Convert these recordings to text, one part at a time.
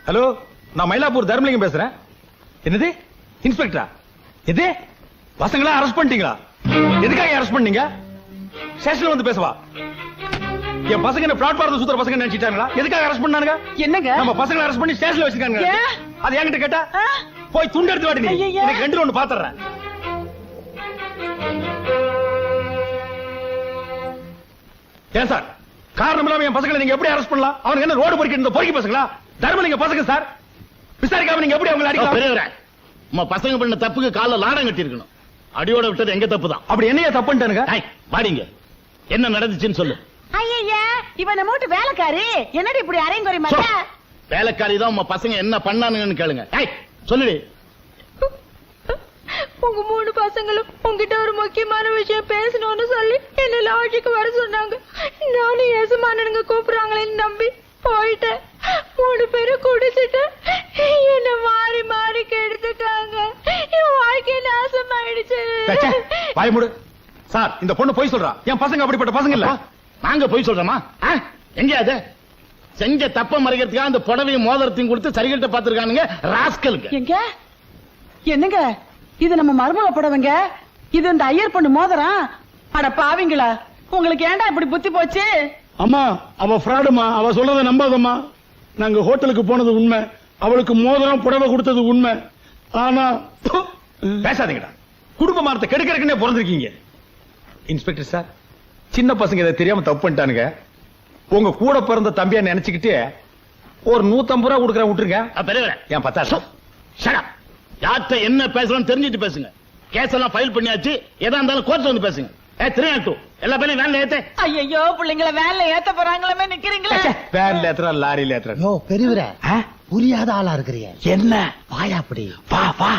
Hello, நான் மயிலாப்பூர் தர்மலிங்கம் பேசுறேன். என்னது இன்ஸ்பெக்டரா? எது பசங்களா அரெஸ்ட் பண்ணிட்டீங்களா? எதுக்காக அரெஸ்ட் பண்ணீங்க? ஸ்டேஷன்ல வந்து பேசவா? என் பசங்க என்ன பிளாட்ஃபார்ம்ல சுத்துற பசங்க நினைச்சிட்டாங்களா? எதுக்காக அரெஸ்ட் பண்ணானுங்க? என்னங்க நம்ம பசங்களை அரெஸ்ட் பண்ணி ஸ்டேஷன்ல வச்சிருக்காங்க. அது என்கிட்ட கேட்டா போய் துண்டு எடுத்து வாடி. நீ எனக்கு ரெண்டு ஒன்னு பாத்துறேன். ஏன் சார் காரணம் இல்லாம என் பசங்களை நீங்க எப்படி அரெஸ்ட் பண்ணலாம்? அவனுக்கு என்ன ரோடு பொறுக்கிட்டு பொறுக்கி பசங்களா? தர்மலிங்க பசங்க சார். விசாரிக்காம நீங்க எப்படி அவங்களை அடிக்கலாம்? நம்ம பசங்க பண்ண தப்புக்கு கால லாடம் கட்டி இருக்கணும். அடியோட விட்டது எங்க தப்பு தான். அப்படி என்னையா தப்புன்ட்டானுங்க? வாடிங்க, என்ன நடந்துச்சுன்னு சொல்லு. ஐயா இவன் நம்ம வீட்டு வேலைக்காரி. என்னடி இப்படி அரைங்குறை மாட்டா? வேலைக்காரி தான். உங்க பசங்க என்ன பண்ணானுங்கன்னு கேளுங்க. சொல்லுடி. உங்க மூணு பசங்களும் உங்ககிட்ட ஒரு முக்கியமான விஷயம் பேசணும்னு சொல்லி என்ன லாட்ஜுக்கு வர சொன்னாங்க. நானும் எசமானனுங்க கூப்பிடுறாங்களேன்னு நம்பி போயிட்டேன். மூணு பேரும் குடிச்சிட்டு என்ன மாறி மாறி கெடுத்துட்டாங்க. என் வாழ்க்கை நாசமாயிடுச்சு. வாய் மூடு. சார், இந்த பொண்ணு போய் சொல்றா. என் பசங்க அப்படிப்பட்ட பசங்க இல்ல. நாங்க போய் சொல்றோமா? எங்க அது செஞ்ச தப்ப மறைக்கிறதுக்காக அந்த புடவையும் மோதிரத்தையும் கொடுத்து சரிகிட்ட பாத்துருக்கானுங்க ராஸ்கலுக்கு. எங்க என்னங்க இது நம்ம மருமக புடவைங்க. இது இந்த ஐயர் பொண்ணு மோதிரம். அட பாவிங்களா, உங்களுக்கு ஏன்டா இப்படி புத்தி போச்சு? அம்மா, அவ ஃப்ராடுமா. அவ சொல்றத நம்பாதம்மா. நாங்க ஹோட்டலுக்கு போனது உண்மை. அவளுக்கு மோதிரம் புடவை கொடுத்தது உண்மை. ஆனா பேசாதீங்கடா. குடும்ப மானத்தை கெடுக்கிறதுக்குன்னே பிறந்திருக்கீங்க. இன்ஸ்பெக்டர் சார், சின்ன பசங்க இதை தெரியாம தப்பு பண்ணிட்டானுங்க. உங்க கூட பிறந்த தம்பியா நினைச்சுக்கிட்டு ஒரு 150 ரூபா கொடுக்குற விட்டுருங்க. என் 10,000. யார்கிட்ட என்ன பேசலாம் தெரிஞ்சுட்டு பேசுங்க. கேஸ் எல்லாம் ஃபைல் பண்ணியாச்சு. எதா இருந்தாலும் கோர்ட்ல வந்து பேசுங்க. 3 எல்லா பேரும் வேன்ல ஏத்த. ஐயோ பிள்ளைங்களை வேன்ல ஏத்த போறாங்களே நிக்கிறீங்களா? வேன்ல ஏத்துறா, லாரியில ஏத்துறா. யோ பெரியவர, புரியாத ஆளா இருக்கிறீங்க. என்ன வாயா அப்படி வா வா.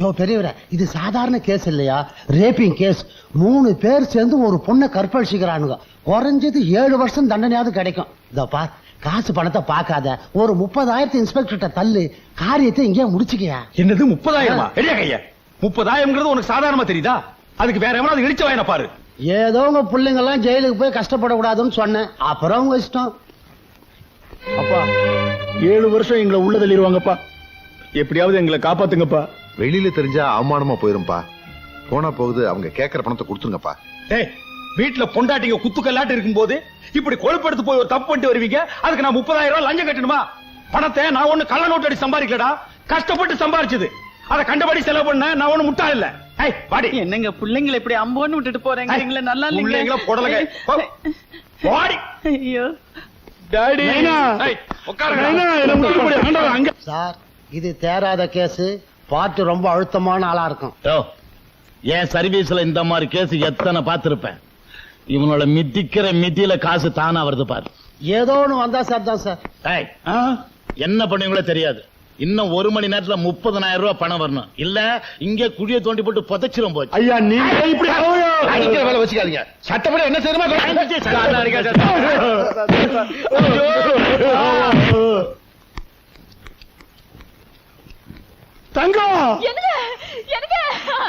யோ பெரியவர, இது சாதாரண கேஸ் இல்லையா, ரேப்பிங் கேஸ். 3 பேர் சேர்ந்து ஒரு பொண்ணை கற்பழிச்சுக்கிறானுங்க. குறைஞ்சது 7 வருஷம் தண்டனையாவது கிடைக்கும். இதப்பா, காசு பணத்தை பார்க்காத. ஒரு 30,000 இன்ஸ்பெக்டர் தள்ளு, காரியத்தை இங்கே முடிச்சுக்கியா. என்னது 30,000? எடியா கையா, 30,000 உனக்கு சாதாரணமா தெரியுதா? அதுக்கு வேற எவனாவது இடிச்ச வாயன பாரு. ஏதோ உங்க பிள்ளைங்க எல்லாம் ஜெயிலுக்கு போய் கஷ்டப்படக்கூடாதுன்னு சொன்னேன். அப்புறம் உங்க இஷ்டம். அப்பா, 7 வருஷம் எங்களை உள்ள தள்ளிடுவாங்கப்பா. எப்படியாவது எங்களை காப்பாத்துங்கப்பா. வெளியில தெரிஞ்சா அவமானமா போயிரும்பா. போனா போகுது, அவங்க கேட்கற பணத்தை கொடுத்துருங்கப்பா. டேய், வீட்டுல பொண்டாட்டிங்க குத்துக்கல்லாட்டு இருக்கும் போது இப்படி கொழுப்படுத்து போய் ஒரு தப்பு பண்ணிட்டு வருவீங்க. அதுக்கு நான் 30,000 ரூபாய் லஞ்சம் கட்டணுமா? பணத்தை நான் ஒண்ணு கள்ள நோட்டு அடி சம்பாதிக்கலடா, கஷ்டப்பட்டு சம்பாதிச்சது. அதை கண்டபடி செலவு பண்ண நான் ஒண்ணு முட்டா இல்ல. வாடி. என்னங்க பிள்ளைங்களை இப்படி அம்போன்னு விட்டுட்டு போறீங்க? நல்லா இல்லைங்களா? போடலங்க. வாடி. ஐயோ டாடி, அங்க சார், இது தேராத கேஸ். பாட்டு ரொம்ப அழுத்தமான ஆளா இருக்கும். என் சர்வீஸ்ல இந்த மாதிரி கேஸ் எத்தனை பார்த்திருப்பேன். இவனோட மிதிக்கிற மிதியில காசு தானா வருது பாரு. ஏதோ ஒண்ணு வந்தா சார் தான் சார். என்ன பண்ணுவீங்களோ தெரியாது. இன்னும் 1 மணி நேரத்துல 30,000 ரூபாய் பணம் வரணும். இல்ல இங்க குழிய தோண்டி போட்டு புதைச்சிரும் போச்சு. ஐயா, நீங்க இப்படி வேலை வச்சுக்காதீங்க. சட்டப்படி என்ன செய்யணுமா? தங்கம்,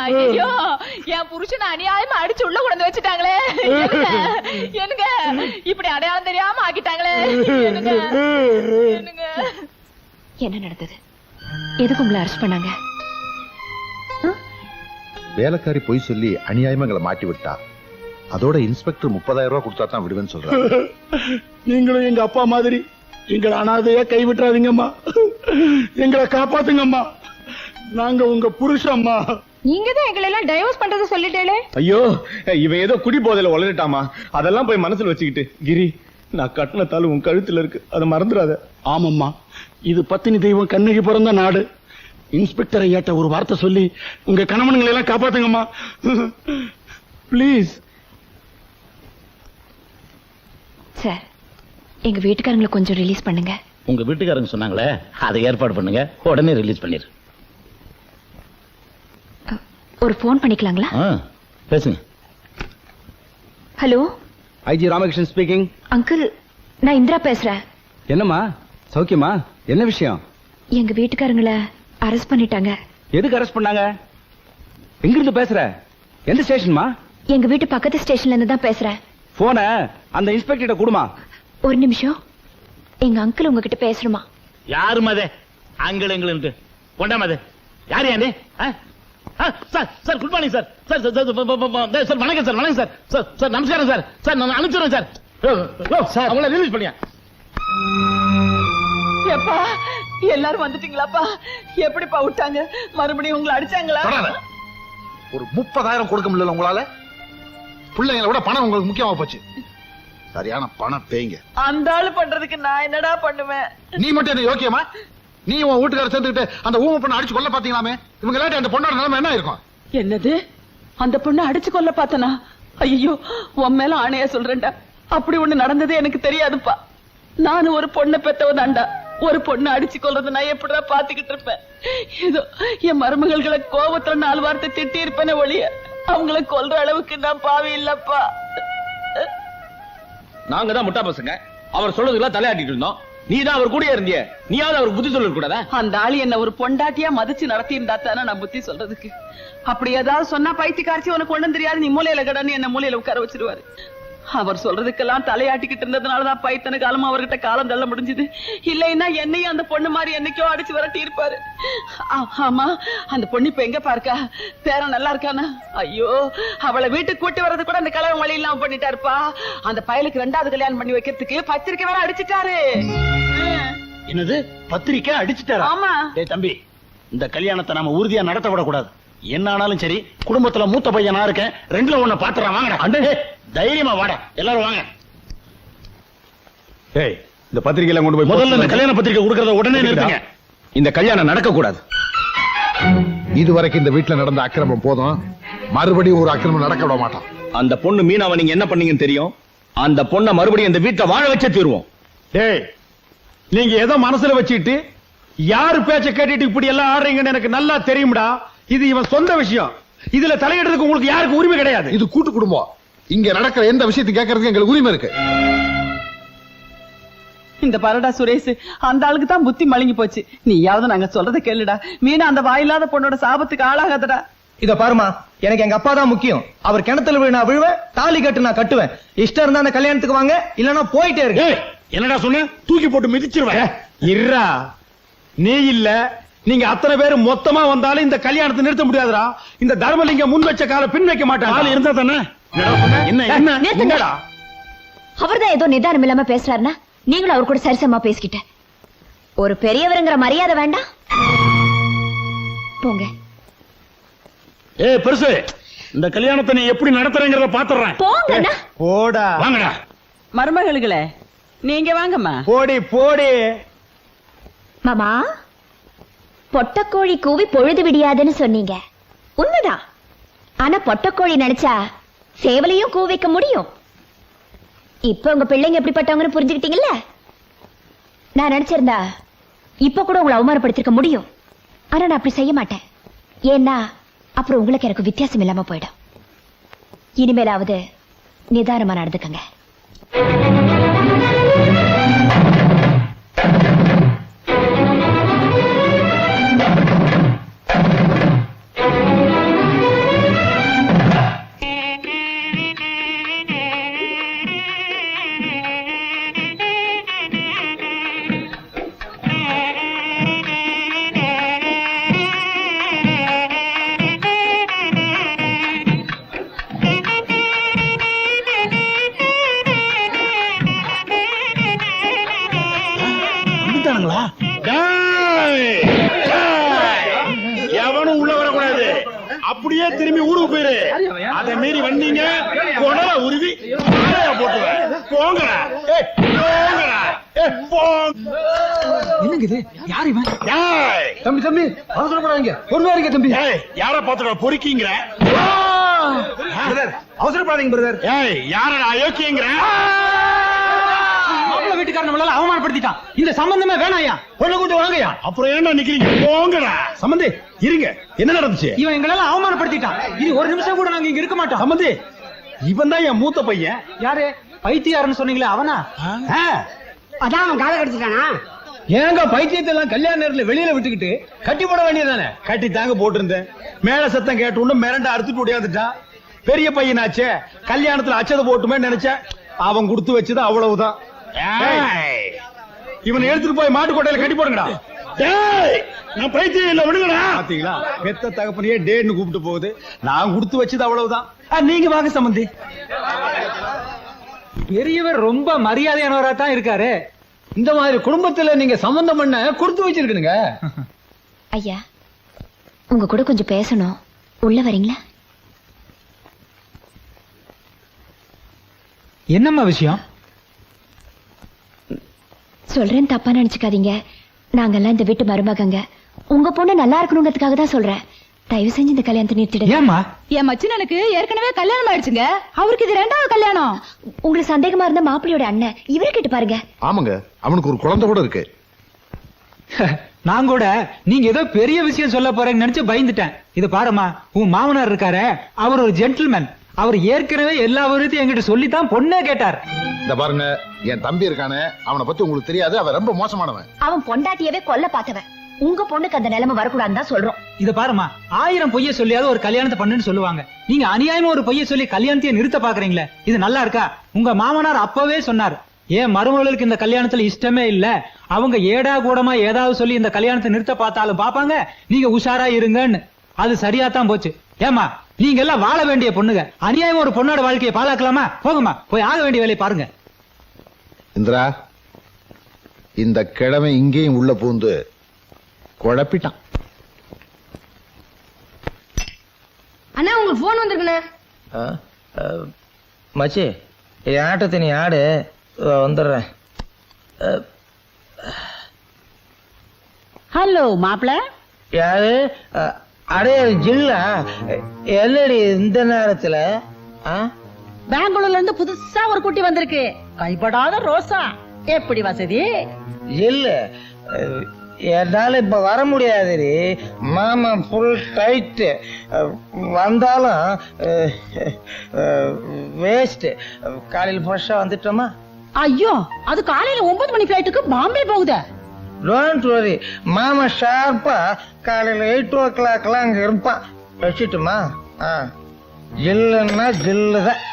ஐயோ, என் புருஷனை அநியாயமா அடிச்சு உள்ள கொண்டு வச்சுட்டாங்களே. என்னங்க இப்படி அடையாளம் தெரியாம ஆக்கிட்டாங்களே. என்ன நடந்தது? எதுக்கு உங்களை அரெஸ்ட் பண்ணாங்க? வேலைக்காரி பொய் சொல்லி அநியாயமா எங்களை மாட்டி விட்டா. அதோட இன்ஸ்பெக்டர் 30,000 ரூபாய் கொடுத்தா தான் விடுவேன்னு சொல்றாங்க. நீங்களும் எங்க அப்பா மாதிரி எங்களை அனாதையா கைவிட்டுறாதீங்கம்மா. எங்களை காப்பாத்துங்கம்மா. நாங்க உங்க புருஷம்மா. நீங்க தான் எங்களை எல்லாம் டைவர்ஸ் பண்றது சொல்லிட்டேளே. ஐயோ, இவன் ஏதோ குடி போதையில வளரட்டாமா. அதெல்லாம் போய் மனசுல வச்சுக்கிட்டு. கிரி, நான் கட்டினத்தாலும் உன் கழுத்துல இருக்கு, அதை மறந்துடாத. ஆமாம்மா, இது பத்தினி தெய்வம் கண்ணகி பிறந்த நாடு. இன்ஸ்பெக்டர் ஐயாட்ட ஒரு வார்த்தை சொல்லி உங்க கணவன்களை எல்லாம் காப்பாத்துங்கம்மா. பிளீஸ். சார், எங்க வீட்டுக்காரங்களை கொஞ்சம் ரிலீஸ் பண்ணுங்க. உங்க வீட்டுக்காரங்க சொன்னாங்களே, அதை ஏற்பாடு பண்ணுங்க. உடனே ரிலீஸ் பண்ணிரு. ஒரு போன் பண்ணிக்கலாங்களா? பேசுங்க. Hello, IG Ramakrishnan speaking. Uncle, நான் இந்திரா பேசுறேன். என்னம்மா, சௌக்கியமா? என்ன விஷயம்? எங்க வீட்டுக்காரங்களை அரெஸ்ட் பண்ணிட்டாங்க. எதுக்கு அரெஸ்ட் பண்ணாங்க? எங்க இருந்து பேசுற? எந்த ஸ்டேஷன்மா? எங்க வீட்டு பக்கத்து ஸ்டேஷன்ல இருந்து தான் பேசுறேன். போன அந்த இன்ஸ்பெக்டர் கொடுமா. ஒரு நிமிஷம். எங்க அங்கிள் உங்ககிட்ட பேசணுமா? யாரு மதே அங்கிள் எங்களுக்கு கொண்டாம அது யாரு யாரு sir sir good morning sir sir sir வணக்கம் சார் வணக்கம் சார் சார் சார் நமஸ்காரம் சார் சார் நான் அனுப்பிச்சுறேன் சார் சார் அவங்கள ரிலீஸ் பண்ணியா எப்பா எல்லாரும் வந்துட்டீங்களாப்பா? எப்படிப்பா விட்டாங்க? மறுபடியும் உங்களை அடிச்சாங்களா? ஒரு 30,000 கொடுக்க முடியல உங்களால? பிள்ளைங்களை விட பணம் உங்களுக்கு முக்கியமா போச்சு. சரியான பணம் பேய்ங்க. அந்த ஆளு பண்றதுக்கு நான் என்னடா பண்ணுவேன்? நீ மட்டும் என்ன யோக்கியமா? நீ உன் வீட்டுக்கார சேர்ந்துக்கிட்டு அந்த ஊமை பொண்ணை அடிச்சு கொல்ல பாத்தீங்களாமே? இவங்க இல்லாட்டி அந்த பொண்ணோட நிலைமை என்ன இருக்கும்? என்னது? அந்த பொண்ணை அடிச்சு கொல்ல பார்த்தனா? ஐயோ, உன் மேல ஆணையா சொல்றேன்டா, அப்படி ஒண்ணு நடந்தது எனக்கு தெரியாதுப்பா. நானும் ஒரு பொண்ணை பெத்தவதாண்டா. ஒரு பொண்ணை அடிச்சு கொல்றது நான் எப்படிடா பாத்துக்கிட்டு இருப்பேன்? ஏதோ என் மருமகள்களை கோபத்துல 4 வார்த்தை திட்டி இருப்பேனே ஒழிய அவங்களை கொல்ற அளவுக்கு நான் பாவி இல்லப்பா. நாங்க தான் முட்டா பசங்க. அவர் சொல்றதுக்கெல்லாம் தலையாட்டிட்டு இருந்தோம். நீ தான் அவர் கூட இருந்திய. நீயாவது அவருக்கு புத்தி சொல்ல கூடாதா? அந்த ஆளு என்ன ஒரு பொண்டாட்டியா மதிச்சு நடத்தி இருந்தா தானே நான் புத்தி சொல்றதுக்கு. அப்படி ஏதாவது சொன்னா பைத்தியக்காரச்சி உனக்கு ஒண்ணும் தெரியாது, நீ மூலையில கடன்னு என்ன மூலையில உட்கார வச்சிருவாரு. அவர் சொல்றதுக்கெல்லாம் தலையாட்டிக்கிட்டு இருந்ததுனாலதான் பைத்தன காலமா அவர்கிட்ட காலம் தள்ள முடிஞ்சது. இல்லைன்னா என்னையும் அந்த பொண்ணு மாதிரி என்னைக்கோ அடிச்சு விரட்டி இருப்பாரு. ஆமா, அந்த பொண்ணு இப்ப எங்க பாருக்கா? பேரன் நல்லா இருக்கானா? ஐயோ, அவளை வீட்டுக்கு கூட்டி வர்றது கூட அந்த கலவரம் வழி இல்லாம பண்ணிட்டாருப்பா. அந்த பயலுக்கு 2வது கல்யாணம் பண்ணி வைக்கிறதுக்கு பத்திரிக்கை வேற அடிச்சுட்டாரு. என்னது பத்திரிக்கை அடிச்சுட்டாரா? ஆமா. டேய் தம்பி, இந்த கல்யாணத்தை நாம உறுதியா நடத்த விடக்கூடாது. என்ன ஆனாலும் சரி, குடும்பத்துல மூத்த பையன் நான் இருக்கேன். 2ல 1 பாத்துறேன். வாங்கடா அண்டே, தைரியமா வாடா, எல்லாரும் வாங்க. ஏய், இந்த பத்திரிகையில கொண்டு போய் முதல்ல இந்த கல்யாண பத்திரிக்கை கொடுக்கறத உடனே நிறுத்துங்க. இந்த கல்யாணம் நடக்க கூடாது. இதுவரைக்கும் இந்த வீட்டுல நடந்த அக்கிரமம் போதும். மறுபடியும் ஒரு அக்கிரமம் நடக்க விட மாட்டான். அந்த பொண்ணு மீனாவை நீங்க என்ன பண்ணீங்கன்னு தெரியும். அந்த பொண்ணை மறுபடியும் இந்த வீட்டை வாழ வச்சே தீருவோம். டேய், நீங்க எதை மனசுல வச்சுக்கிட்டு யாரு பேச்ச கேட்டுட்டு இப்படி எல்லாம் ஆடுறீங்கன்னு எனக்கு நல்லா தெரியும்டா. இது இவன் சொந்த விஷயம். இதுல தலையிடுறதுக்கு உங்களுக்கு யாருக்கு உரிமை கிடையாது. இது கூட்டு குடும்பம். இங்க நடக்கிற எந்த விஷயத்தை கேட்கறதுக்கு எங்களுக்கு உரிமை இருக்கு. இந்த பரடா சுரேஷ், அந்த ஆளுக்கு தான் புத்தி மழுங்கி போச்சு. நீயாவது நாங்க சொல்றதை கேளுடா. மீனா அந்த வாயில்லாத பொண்ணோட சாபத்துக்கு ஆளாகாதடா. இத பாருமா, எனக்கு எங்க அப்பா தான் முக்கியம். அவர் கிணத்துல விழு நான் விழுவேன், தாலி கட்டு நான் கட்டுவேன். இஷ்டம் இருந்தா அந்த கல்யாணத்துக்கு வாங்க, இல்லன்னா போயிட்டே இருக்கு. என்னடா சொன்ன? தூக்கி போட்டு மிதிச்சிருவேன். இருடா, நீ இல்ல, நீங்க அத்தனை பேரும் மொத்தமா வந்தாலும் இந்த கல்யாணத்தை நிறுத்த முடியாதுடா. இந்த தர்மலிங்கம் முன் வச்ச கால பின் வைக்க மாட்டான். ஆள் இருந்தா தானே. என்ன என்ன நிறுத்துங்கடா. அவர்தான் ஏதோ நிதானம் இல்லாம பேசுறாருன்னா நீங்களும் அவர் கூட சரிசமா பேசிக்கிட்ட. ஒரு பெரியவருங்கிற மரியாதை வேண்டாம். போங்க. பெருசு, இந்த கல்யாணத்தை நீ எப்படி நடத்துறேங்கிறத பாத்துறேன். போங்கண்ணா. போடா. வாங்கடா. மருமகளுகளே, நீங்க வாங்கம்மா. போடி போடி. மாமா, பொட்டக்கோழி கூவி பொழுது விடியாதுன்னு சொன்னீங்க. உண்மைதான். ஆனா பொட்டக்கோழி நினைச்சா சேவலையும் கூவிக்க முடியும். இப்ப உங்க பிள்ளைங்க எப்படிப்பட்டவங்கன்னு புரிஞ்சுக்கிட்டீங்கல்ல. நான் நினைச்சிருந்தா இப்ப கூட உங்களை அவமானப்படுத்திருக்க முடியும். ஆனா நான் அப்படி செய்ய மாட்டேன். ஏன்னா அப்புறம் உங்களுக்கு எனக்கு வித்தியாசம் இல்லாம போயிடும். இனிமேலாவது நிதானமா நடந்துக்கங்க. எவனும் உள்ள வரக்கூடாது. அப்படியே திரும்பி ஊருக்கு போயிரு. அதை மீறி வந்தீங்க கொடல உருவி போட்டுவேன். போங்கடா. என்னங்க இது? யார் இவன்? தம்பி தம்பி, அவசரப்படாதீங்க, பொறுமையா இருக்க தம்பி. யார பாத்துக்க பொறுக்கிங்கிற? அவசரப்படாதீங்க பிரதர். யாரடா அயோக்கியங்கிற? வீட்டுக்காரன் நம்மளால அவமானப்படுத்திட்டான். இந்த சம்பந்தமே வேணாயா, பொண்ணு கூட்டு வாங்கயா. அப்புறம் ஏன்டா நிக்கிறீங்க? போங்கடா. சம்பந்தி இருங்க, என்ன நடந்துச்சு? இவன் எங்களால அவமானப்படுத்திட்டான். இது ஒரு நிமிஷம் கூட நாங்க இங்க இருக்க மாட்டோம். சம்பந்தி, இவன் தான் என் மூத்த பையன். யாரு? பைத்தியாருன்னு சொன்னீங்களே அவனா? அதான் அவன் காலை கடிச்சிட்டானா? ஏங்க பைத்தியத்தை எல்லாம் கல்யாண நேரத்துல வெளியில விட்டுக்கிட்டு கட்டி போட வேண்டியதானே? கட்டி தாங்க போட்டிருந்தேன். மேல சத்தம் கேட்டு ஒண்ணு மிரண்ட அறுத்துட்டு ஓடியாந்துட்டான். பெரிய பையனாச்சே, கல்யாணத்துல அச்சதை போட்டுமே நினைச்சேன். அவன் கொடுத்து வச்சது அவ்வளவுதான். இவனை எடுத்துட்டு போய் மாட்டு கொட்டையில கட்டி போடுங்கடா. டேய், நான் பைத்தியம் இல்ல, விடுங்கடா. பாத்தீங்களா, பெத்த தகப்பனையே டேட்னு கூப்பிட்டு போகுது. நான் கொடுத்து வச்சது அவ்வளவுதான். நீங்க வாங்க சம்பந்தி. பெரியவர் ரொம்ப மரியாதையானவரா தான் இருக்காரு. இந்த மாதிரி குடும்பத்துல நீங்க சம்பந்தம் பண்ண கொடுத்து வச்சிருக்கீங்க. ஐயா, உங்க கூட கொஞ்சம் பேசணும். உள்ள வரீங்களா? என்னம்மா விஷயம்? சொல்றேன், தப்பா நினைச்சுக்காதீங்க. நாங்கெல்லாம் இந்த வீட்டு மருமகங்க. உங்க பொண்ணு நல்லா இருக்கணுங்கிறதுக்காக தான் சொல்றேன். தயவு செஞ்சு இந்த கல்யாணத்தை நிறுத்திடுங்க. ஏம்மா? என் மச்சினனுக்கு ஏற்கனவே கல்யாணம் ஆயிடுச்சுங்க. அவருக்கு இது 2வது கல்யாணம். உங்களுக்கு சந்தேகமா இருந்த மாப்பிள்ளையோட அண்ணன் இவரை கேட்டு பாருங்க. ஆமாங்க, அவனுக்கு ஒரு குழந்தை கூட இருக்கு. நான் கூட நீங்க ஏதோ பெரிய விஷயம் சொல்ல போறேன்னு நினைச்சு பயந்துட்டேன். இது பாருமா, உன் மாமனார் இருக்காரு, அவர் ஒரு ஜென்டில்மேன். அவர் ஏற்கனவே எல்லா விவரத்தையும் என்கிட்ட சொல்லித்தான் பொண்ணே கேட்டார். இந்த பாருங்க, என் தம்பி இருக்கானே, அவனை பத்தி உங்களுக்கு தெரியாது. அவன் ரொம்ப மோசமானவன். அவன் பொண்டாட்டியவே கொல்ல பார்த்தவன். உங்க பொண்ணுக்கு அந்த நிலைமை வரக்கூடாதுன்னு தான் சொல்றோம். இது பாருமா, 1000 பொய்ய சொல்லியாவது ஒரு கல்யாணத்தை பண்ணுன்னு சொல்லுவாங்க. நீங்க அநியாயமா ஒரு பொய்ய சொல்லி கல்யாணத்தையே நிறுத்த பாக்குறீங்களே, இது நல்லா இருக்கா? உங்க மாமனார் அப்பவே சொன்னார், ஏன் மருமகளுக்கு இந்த கல்யாணத்துல இஷ்டமே இல்ல, அவங்க ஏடா கூடமா ஏதாவது சொல்லி இந்த கல்யாணத்தை நிறுத்த பார்த்தாலும் பாப்பாங்க, நீங்க உஷாரா இருங்கன்னு. அது சரியா தான் போச்சு. ஏமா, நீங்க எல்லாம் வாழ வேண்டிய பொண்ணுங்க. அநியாயமா ஒரு பொண்ணோட வாழ்க்கையை பாழாக்கலாமா? போகுமா, போய் ஆக வேண்டிய வேலையை பாருங்க. இந்திரா, இந்த கிழமை இங்கேயும் உள்ள பூந்து குழப்பிட்டான். அண்ணா, உங்களுக்கு போன் வந்திருக்குண்ணே. மச்சி, ஆட்டத்தை நீ ஆடு, வந்துடுறேன். ஹலோ மாப்பிள்ள. யாரு? அடே ஜில்லா, என்னடி இந்த நேரத்துல? பெங்களூர்ல இருந்து புதுசா ஒரு குட்டி வந்திருக்கு. கைப்படாத ரோசா. எப்படி வசதி? ஜில்லு, என்னால இப்ப வர முடியாதுடி. மாமா ஃபுல் டைட். வந்தாலும் வேஸ்ட். காலையில் ஃப்ரெஷ்ஷா வந்துட்டோமா? ஐயோ, அது காலையில 9 மணி பிளைட்டுக்கு பாம்பே போகுது. டோன்ட் வரி, மாமா ஷார்ப்பா காலையில 8 o'clock அங்க இருப்பான். வச்சுட்டுமா? ஜில்லுன்னா ஜில்லுதான்.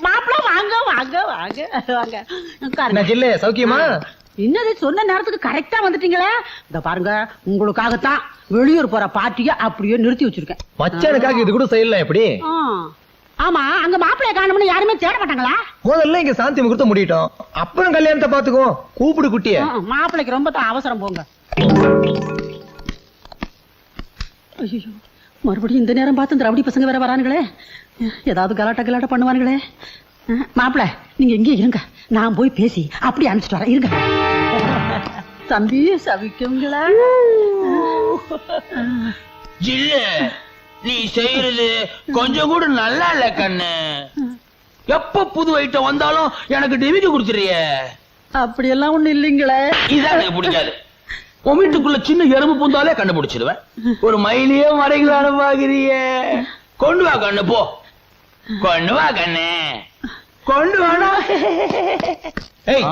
மாப்பிள்ள வாங்க வாங்க வாங்க வாங்க. என்ன ஜில்லு, சௌக்கியமா? என்னது, சொன்ன நேரத்துக்கு கரெக்டா வந்துட்டீங்களா? இந்த பாருங்க, உங்களுக்காகத்தான் வெளியூர் போற பார்ட்டிய அப்படியே நிறுத்தி வச்சிருக்கேன். மச்சானுக்காக இது கூட செய்யலாம் எப்படி? ஆமா, அங்க மாப்பிள்ளைய காணும்னு யாருமே தேட மாட்டாங்களா? முதல்ல இங்க சாந்தி முகூர்த்த முடியட்டும், அப்புறம் கல்யாணத்தை பாத்துக்குவோம். கூப்பிடு குட்டிய. மாப்பிள்ளைக்கு ரொம்ப அவசரம், போங்க. ஐயோ, மறுபடியும் இந்த நேரம் பார்த்து இந்த ரவுடி பசங்க வேற வரானுங்களே. ஏதாவது கலாட்டா பண்ணுவானுங்களே. மாப்பிள்ள, நீங்க எங்கே இருங்க, நான் போய் பேசி அப்படி அனுப்பிச்சிட்டு வரேன். இருங்க. தம்பி சவிக்குங்களா? ஜில்லு, நீ செய்யறது கொஞ்சம் கூட நல்லா இல்ல கண்ணு. எப்ப புது ஐட்டம் வந்தாலும் எனக்கு டிமிக்கி குடுத்துறிய. அப்படியெல்லாம் ஒண்ணு இல்லைங்களே. இதான் எனக்கு பிடிக்காது. உன் வீட்டுக்குள்ள சின்ன எறும்பு பூந்தாலே கண்டுபிடிச்சிடுவேன். ஒரு மயிலையே மறைகளான பாக்குறிய. கொண்டு வா கண்ணு, போ. கொண்டு வா கண்ணு, கொண்டு வாடா. ஏய்,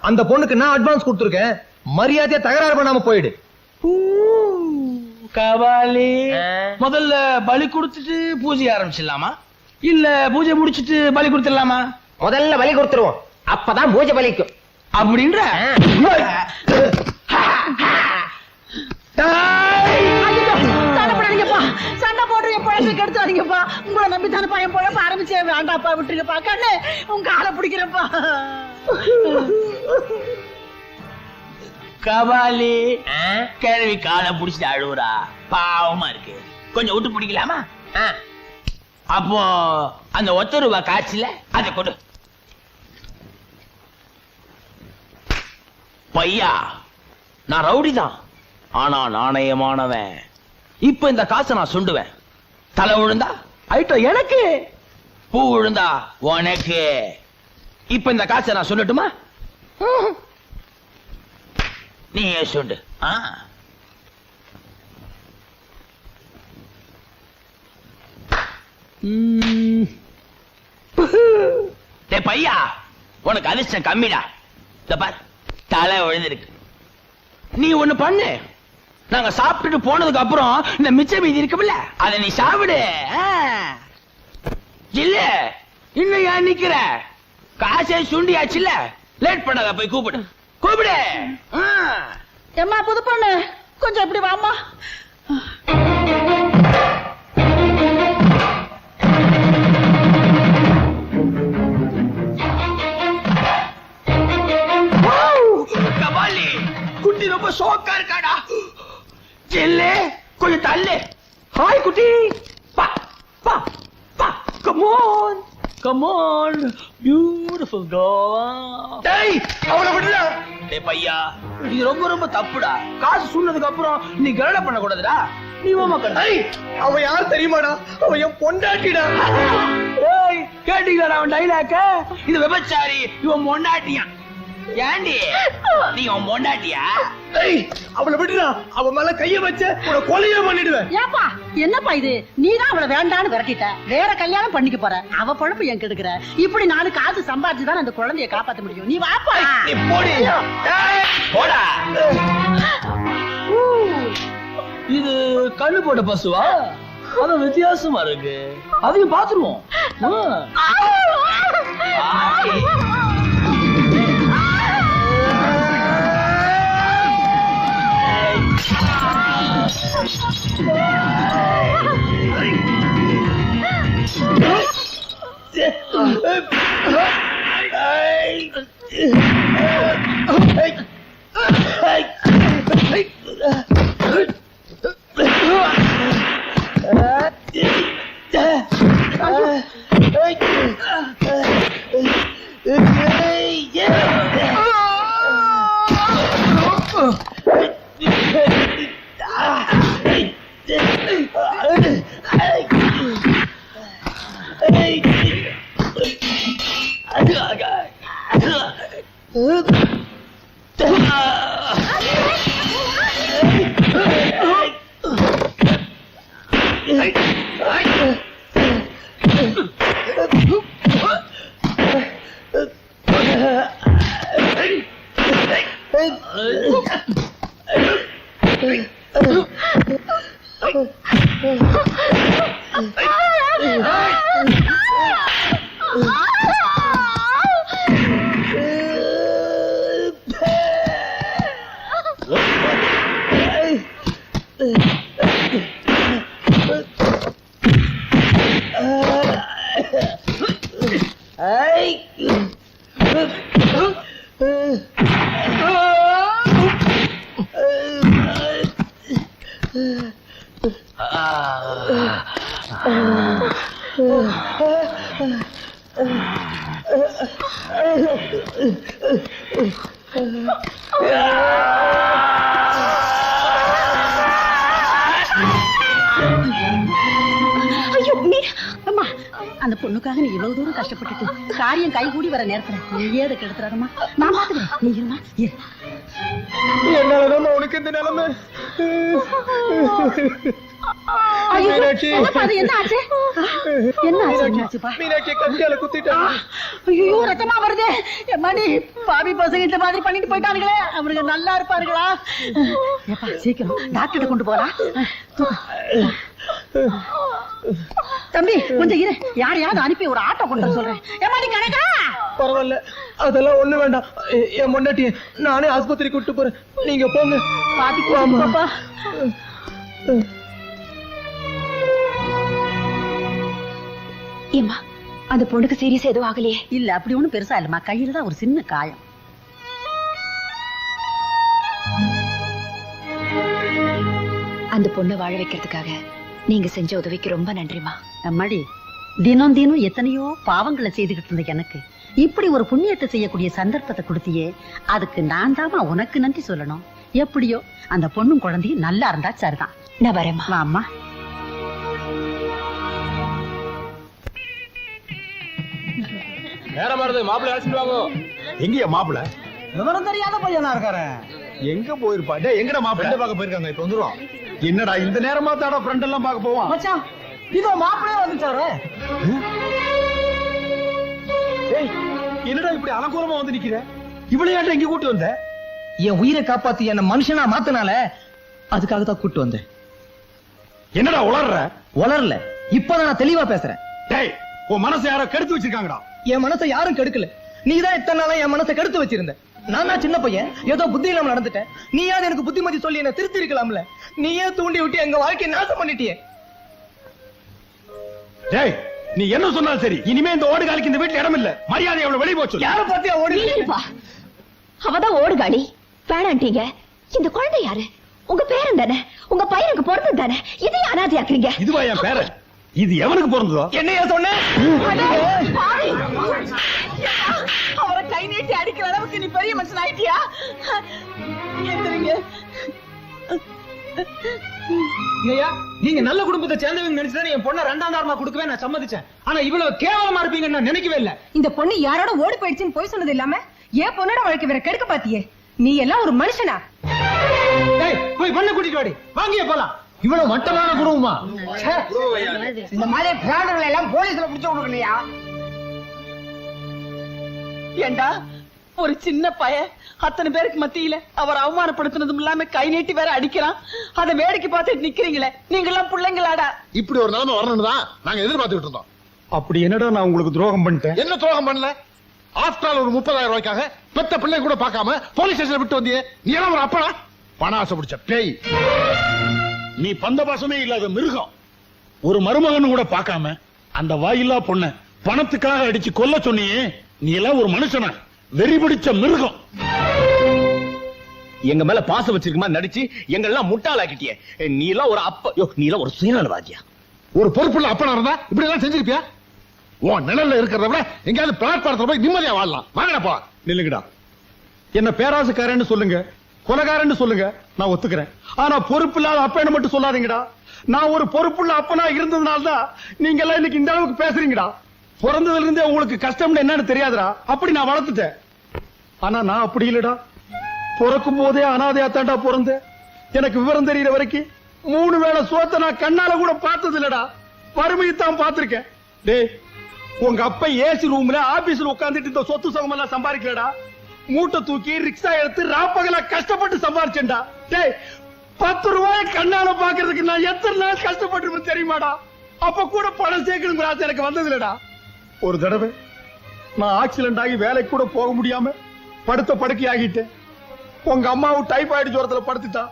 அந்த பொண்ணுக்கு நான் அட்வான்ஸ் கொடுத்துருக்கேன். மரியாதையா தகராறு பண்ணாம போயிடு. கபாலி, முதல்ல பலி கொடுத்துட்டு பூஜை ஆரம்பிச்சிடலாமா, இல்ல பூஜை முடிச்சிட்டு பலி கொடுத்துடலாமா? முதல்ல பலி கொடுத்துருவோம், அப்பதான் பூஜை பலிக்கும். அப்படின்ற சண்டை போட்டு என் பழப்பை கெடுத்தாதீங்கப்பா. உங்களை நம்பி தானே பையன் பழப்ப ஆரம்பிச்சே. வேண்டாப்பா, விட்டுருங்கப்பா. கண்ணு, உங்க ஆளை பிடிக்கிறப்பா. கபாலி, கிழவி காலை பிடிச்சிட்டு அழுவுறா, பாவமா இருக்கு. கொஞ்சம் விட்டு பிடிக்கலாமா? அப்போ அந்த 1 ரூபா காய்ச்சல அதை கொடு. பையா, நான் ரவுடி தான், ஆனா நாணயமானவன். இப்ப இந்த காசை நான் சுண்டுவேன். தலை விழுந்தா ஐட்டம் எனக்கு, பூ விழுந்தா உனக்கு. இப்ப இந்த காசை நான் சொல்லட்டுமா? நீ சுண்டு. பையா, உனக்கு அதிர்ஷ்டம் கம்மிடா. இந்த பார், தலை விழுந்திருக்கு. நீ ஒண்ணு பண்ணு, நாங்க சாப்பிட்டுட்டு போனதுக்கு அப்புறம் இந்த மிச்ச மீதி இருக்குல்ல, அதை நீ சாப்பிடு. இல்ல, இன்னும் ஏன் நிக்கிற? காசே சுண்டியாச்சுல, லேட் பண்ணாத, போய் கூப்பிடு கூப்பிடு. ஏம்மா புது பொண்ணு, கொஞ்சம் இப்படி வாம்மா. கபாலி, குட்டி ரொம்ப ஷோக்கா இருக்காடா. செல்லே, கொஞ்சம் தள்ளு. ஹாய் குட்டி, பா பா பா. Come on come on, beautiful girl. டேய், அவளை விடுடா. டேய் பையா, இது ரொம்ப ரொம்ப தப்புடா. காசு சொன்னதுக்கு அப்புறம் நீ கலட பண்ண கூடாதுடா. நீ வாமா கண்ணா. அவ யார் தெரியுமாடா? அவ என் பொண்டாட்டிடா. ஏய், கேட்டீங்களா அவன் டைலாக்க? இது விபச்சாரி, இவன் பொண்டாட்டியான். ஏண்டி நீ உன் பொண்டாட்டியா? அவளை விடுடா. அவ மேல கைய வச்ச உன கொலையே பண்ணிடுவேன். ஏப்பா என்னப்பா இது? நீதான் அவளை வேண்டான்னு விரட்டிட்ட, வேற கல்யாணம் பண்ணிக்க போற. அவ பொழப்பு என் கெடுக்கிற. இப்படி 4 காசு சம்பாதிச்சுதான் அந்த குழந்தைய காப்பாத்த முடியும். நீ வாப்பா. நீ போடி. போடா. இது கண்ணு போட்ட பசுவா? அது வித்தியாசமா இருக்கு. அதையும் பாத்துருவோம். அந்த பொண்ணுக்காக நீ இவ்வளவு தூரம் கஷ்டப்பட்டுட்டு காரியம் கைகூடி வர நேரத்துல நீயே அதை கெடுத்துறாதம்மா. நான் பாத்துக்கிறேன், நீ இருமா. என்னாலதான் உனக்கு இந்த நிலைமை. மீனாட்சி, என்ன ஆச்சு? என்ன ஆச்சுப்பா? மீனாட்சி கத்தியால குத்திட்டாங்க. ஐயோ, ரத்தமா வருதே. எம்மாடி, பாவி பசங்க இந்த மாதிரி பண்ணிட்டு போயிட்டானுங்களே. அவனுக்கு நல்லா இருப்பாருங்களா? ஏப்பா சீக்கிரம் டாக்டர் கொண்டு போறா. தம்பி கொஞ்சம் இரு, யாரையாவது அனுப்பி ஒரு ஆட்டோ கொண்டு சொல்றேன். ஏமாடி கணக்கா? பரவாயில்ல, அதெல்லாம் ஒண்ணு வேண்டாம். என் முன்னாடி நானே ஆஸ்பத்திரி கூட்டு போறேன், நீங்க போங்க. பாப்பா. ஏமா, அந்த பொண்ணுக்கு சீரியஸ் எதுவும் ஆகலையே? இல்ல, அப்படி ஒண்ணும் பெருசா இல்லம்மா. கையில தான் ஒரு சின்ன காயம். அந்த பொண்ணை வாழ வைக்கிறதுக்காக நீங்க செஞ்ச உதவிக்கு ரொம்ப நன்றிமா. அம்மாடி, தினம் தினம் எத்தனையோ பாவங்களை செய்துகிட்டு இருந்த எனக்கு இப்படி ஒரு புண்ணியத்தை செய்யக்கூடிய சந்தர்ப்பத்தை கொடுத்தியே, அதுக்கு நான் தாமா உனக்கு நன்றி சொல்லணும். எப்படியோ அந்த பொண்ணும் குழந்தையும் நல்லா இருந்தா சரிதான். நான் வரேம்மா. வாம்மா. நேரம் வருது, மாப்பிள்ளை அழைச்சிட்டு வாங்க. எங்கயா மாப்பிள்ளை? விவரம் தெரியாத பையனா இருக்காரு. எங்க போயிருப்பா? டேய், எங்கடா மாப்பிள்ளை? பார்க்க போயிருக்காங்க, இப்ப வந்துருவான். என்னடா இந்த நேரமா தாடா ஃப்ரெண்ட் எல்லாம் பார்க்க போவான்? மச்சான், இதோ மாப்பிள்ளையே வந்துட்டாரு. டேய், என்னடா இப்படி அலங்கோலமா வந்து நிக்கிற? இவளையாட்ட எங்க கூட்டி வந்த? என் உயிரை காப்பாத்தி என்ன மனுஷனா மாத்தனால அதுக்காக தான் கூட்டு வந்தேன். என்னடா உளர்ற? உளரல, இப்பதான் நான் தெளிவா பேசுறேன். டேய், உன் மனசை யாரோ கெடுத்து வச்சிருக்காங்கடா. என் மனசை யாரும் கெடுக்கல, நீதான் இத்தனை நாளா என் மனசை கெடுத்து வச்சிருந்த. நான் சின்ன பையன், ஏதோ புத்தி இல்லாம நடந்துட்டேன். நீயாவது எனக்கு புத்திமதி சொல்லி என்ன திருத்தி இருக்கலாம்ல. நீயே தூண்டி விட்டு எங்க வாழ்க்கையை நாசம் பண்ணிட்டியே. டேய், நீ என்ன சொன்னாலும் சரி, இனிமே இந்த ஓடுகாலிக்கு இந்த வீட்டுல இடம் இல்ல. மரியாதை அவளை வெளியே போச்சு. யார பாத்தியா ஓடி? அவதான் ஓடுகாடி வேணான்ட்டீங்க. இந்த குழந்தை யாரு? உங்க பேரன் தானே, உங்க பையனுக்கு பிறந்தது தானே, இதையும் அனாதையாக்குறீங்க. இதுவா என் பேரன்? இது எவனுக்கு பிறந்ததோ? என்னையா சொன்ன? அவரை கை நீட்டி அடிக்கிற அளவுக்கு நீ பெரிய மனுஷன் ஆயிட்டியா? எந்திரிங்க. ஐயா, நீங்க நல்ல குடும்பத்தை சேர்ந்தவங்க நினைச்சுதான் என் பொண்ணை 2ஆம் தாரமா கொடுக்கவே நான் சம்மதிச்சேன். ஆனா இவ்வளவு கேவலமா இருப்பீங்கன்னு நான் நினைக்கவே இல்ல. இந்த பொண்ணு யாரோட ஓடி போயிடுச்சுன்னு போய் சொன்னது இல்லாம ஏன் பொண்ணோட வாழ்க்கை வேற கெடுக்க பாத்தியே. நீ எல்லாம் ஒரு மனுஷனா? போய் பண்ண கூட்டிட்டு வாடி, வாங்கிய போலாம். இவ்வளவு மட்டமான குடும்பமா? இந்த மாதிரி பிராடுகளை எல்லாம் போலீஸ்ல பிடிச்சு கொடுக்கலையா? ஏண்டா ஒரு சின்ன பய அத்தனை பேருக்கு மத்தியில அவர் அவமானப்படுத்தினதும் இல்லாம கை நீட்டி வேற அடிக்கிறான். அதை வேடிக்கை பார்த்துட்டு நிக்கிறீங்களே, நீங்க எல்லாம் பிள்ளைங்களாடா? இப்படி ஒரு நிலைமை வரணும்னு தான் நாங்க எதிர்பார்த்துக்கிட்டு இருந்தோம். அப்படி என்னடா நான் உங்களுக்கு துரோகம் பண்ணிட்டேன்? என்ன துரோகம் பண்ணல? ஆஃப்டர் ஆல் ஒரு 30,000 ரூபாய்க்காக பெத்த பிள்ளை கூட பார்க்காம போலீஸ் ஸ்டேஷன்ல விட்டு வந்தியே. நீ எல்லாம் ஒரு அப்பனா? பணம் ஆசை பிடிச்ச பேய். நீ பந்த பாசமே இல்லாத மிருகம். ஒரு மருமகன் கூட பார்க்காம அந்த வாயில்லா பொண்ண பணத்துக்காக அடிச்சு கொல்ல சொன்னியே, நீ எல்லாம் ஒரு மனுஷனா? வெறி பிடிச்ச மிருகம். எங்க மேல பாசம் வச்சிருக்கமா நடிச்சு எங்கெல்லாம் முட்டாளாக்கிட்டியே. நீ எல்லாம் ஒரு அப்ப, நீ எல்லாம் ஒரு சுயநலவாதியா? ஒரு பொறுப்புள்ள அப்பனா இருந்தா இப்படி எல்லாம் செஞ்சிருப்பியா? உன் நிழல்ல இருக்கிறத விட எங்கயாவது பிளாட்பாரத்துல போய் நிம்மதியா வாழலாம். வாங்கடா போ. நில்லுங்கடா. என்ன பேராசக்காரன்னு சொல்லுங்க, கொலகாரன்னு சொல்லுங்க, நான் ஒத்துக்கிறேன். ஆனா பொறுப்பு இல்லாத அப்பன்னு மட்டும் சொல்லாதீங்கடா. நான் ஒரு பொறுப்புள்ள அப்பனா இருந்ததுனால்தான் நீங்க எல்லாம் இன்னைக்கு இந்த அளவுக்கு பேசுறீங்கடா. பிறந்ததுல இருந்தே உங்களுக்கு கஷ்டம்னு என்னன்னு தெரியாதுடா. அப்படி நான் வளர்த்துட்டேன். ஆனா நான் அப்படி இல்லடா. பிறக்கும் போதே அனாதையா தாண்டா பிறந்தேன். எனக்கு விவரம் தெரியற வரைக்கும் 3 வேளை சோத்த நான் கண்ணால கூட பார்த்தது இல்லடா. வறுமையைத்தான் பார்த்திருக்கேன். டேய், உங்க அப்பா ஏசி ரூம்ல ஆபீஸ்ல உட்கார்ந்துட்டு இந்த சொத்து சுகம் எல்லாம் சம்பாதிக்கலடா. மூட்டை தூக்கி ரிக்ஷா எடுத்து ராப்பகலா கஷ்டப்பட்டு சம்பாரிச்சேன்டா. டேய், 10 ரூபாய் கண்ணால பாக்குறதுக்கு நான் எத்தனை நாள் கஷ்டப்பட்டிருப்பேன் தெரியுமாடா? அப்ப கூட பணம் சேர்க்கணுங்கிற ஆசை எனக்கு வந்தது இல்லடா. ஒரு தடவை நான் ஆக்சிடென்ட் ஆகி வேலைக்கு கூட போக முடியாம படுத்த படுக்கை ஆகிட்டேன். உங்க அம்மாவும் டைபாய்டு ஜுரத்துல படுத்துட்டா.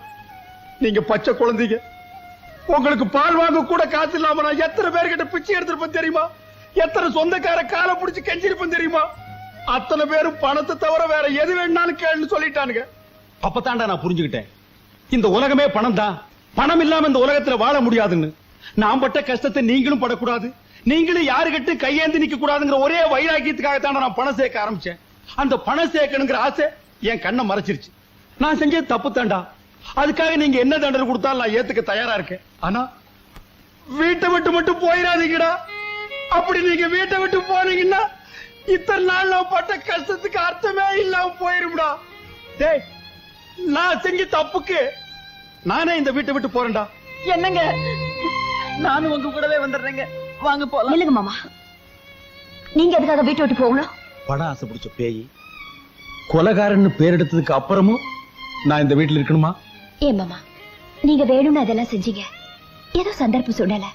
நீங்க பச்சை குழந்தைங்க, உங்களுக்கு பால் வாங்க கூட காசு இல்லாம நான் எத்தனை பேர்கிட்ட பிச்சை எடுத்திருப்பேன் தெரியுமா? எத்தனை சொந்தக்கார காலை பிடிச்சு கெஞ்சிருப்பேன் தெரியுமா? அத்தனை பேரும் பணத்தை தவிர வேற எது வேணாலும் கேளுன்னு சொல்லிட்டானுங்க. அப்பதான்டா நான் புரிஞ்சுக்கிட்டேன், இந்த உலகமே பணம் தான். பணம் இல்லாம இந்த உலகத்துல வாழ முடியாதுன்னு. நான் பட்ட கஷ்டத்தை நீங்களும் படக்கூடாது, நீங்களும் யாருகிட்ட கையேந்தி நிக்க கூடாதுங்கிற ஒரே வைராக்கியத்துக்காகத்தான் நான் பணம் சேர்க்க ஆரம்பிச்சேன். அந்த பணம் சேர்க்கணுங்கிற ஆசை என் கண்ணை மறைச்சிருச்சு. நான் செஞ்சது தப்பு தாண்டா. அதுக்காக நீங்க என்ன தண்டனை கொடுத்தாலும் நான் ஏத்துக்க தயாரா இருக்கேன். ஆனா வீட்டை விட்டு மட்டும் போயிடாதீங்கடா. அப்படி நீங்க வீட்டை விட்டு போனீங்கன்னா இத்தனை நாள் நான் பட்ட கஷ்டத்துக்கு அர்த்தமே இல்லாம போயிரும்டா. டேய், நான் செஞ்ச தப்புக்கு நானே இந்த வீட்டை விட்டு போறேன்டா. என்னங்க, நானும் உங்க கூடவே வந்துடுறேங்க. வாங்க போலாம். இல்லங்க மாமா, நீங்க எதுக்காக வீட்டை விட்டு போகணும்? பணம் ஆசை பிடிச்ச பேய், கொலகாரன்னு பேர் எடுத்ததுக்கு அப்புறமும் நான் இந்த வீட்டுல இருக்கணுமா? ஏன் மாமா, நீங்க வேணும்னு அதெல்லாம் செஞ்சீங்க. ஏதோ சந்தர்ப்ப சூழ்நிலை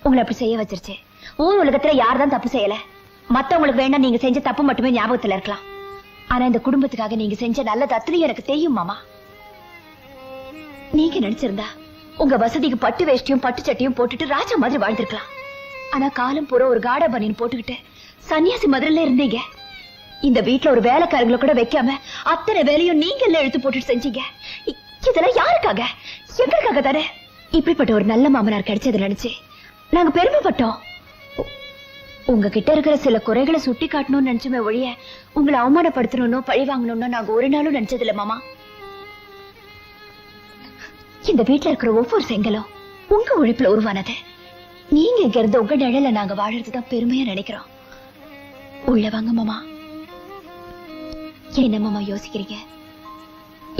உங்களை அப்படி செய்ய வச்சிருச்சு. ஊர் உலகத்துல யார்தான் தப்பு செய்யல. மத்தவங்களுக்கு வேணா நீங்க செஞ்ச தப்பு மட்டுமே ஞாபகத்துல இருக்கலாம். ஆனா இந்த குடும்பத்துக்காக நீங்க செஞ்ச நல்லது அத்தனையும் எனக்கு தெரியும் மாமா. நீங்க நினைச்சிருந்தா உங்க வசதிக்கு பட்டு வேஷ்டியும் பட்டு சட்டியும் போட்டுட்டு ராஜா மாதிரி வாழ்ந்திருக்கலாம். ஆனா காலம் பூரா ஒரு காடா பனியன் போட்டுக்கிட்டு சன்னியாசி மதுரையில இருந்தீங்க. இந்த வீட்டுல ஒரு வேலைக்காரங்களை கூட வைக்காம அத்தனை வேலையும் நீங்க எல்லாம் எழுத்து போட்டுட்டு செஞ்சீங்க. இதெல்லாம் யாருக்காக? எங்களுக்காக தானே. இப்படிப்பட்ட ஒரு நல்ல மாமனார் கிடைச்சது நினைச்சு நாங்க பெருமைப்பட்டோம். உங்ககிட்ட இருக்கிற சில குறைகளை சுட்டி காட்டணும்னு நினைச்சுமே ஒழிய உங்களை அவமானப்படுத்தணும்னோ பழி வாங்கணும்னோ நாங்க ஒரு நாளும் நினைச்சது இல்ல மாமா. இந்த வீட்டுல இருக்கிற ஒவ்வொரு செங்கலும் உங்க உழைப்புல உருவானது. நீங்க இங்க இருந்து உங்க நிழல நாங்க வாழறதுதான் பெருமையா நினைக்கிறோம். உள்ள வாங்க மாமா. என்ன மாமா யோசிக்கிறீங்க?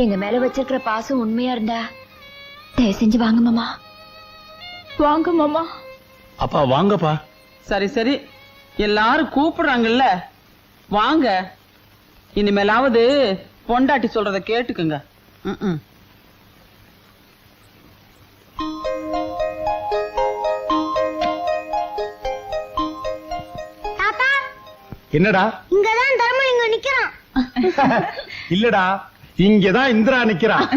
எங்க மேல வச்சிருக்கிற பாசம் உண்மையா இருந்தா தயவு செஞ்சு வாங்க மாமா. வாங்க மாமா. அப்பா வாங்கப்பா. சரி சரி, எல்லாரும் கூப்பிடுறாங்கல்ல, வாங்க. இனிமேலாவது பொண்டாட்டி சொல்றத கேட்டுக்குங்க. என்னடா? இங்கதான் தர்மலிங்கம் நிக்கிறான். இல்லடா, இங்கதான் இந்திரா நிக்கிறான்.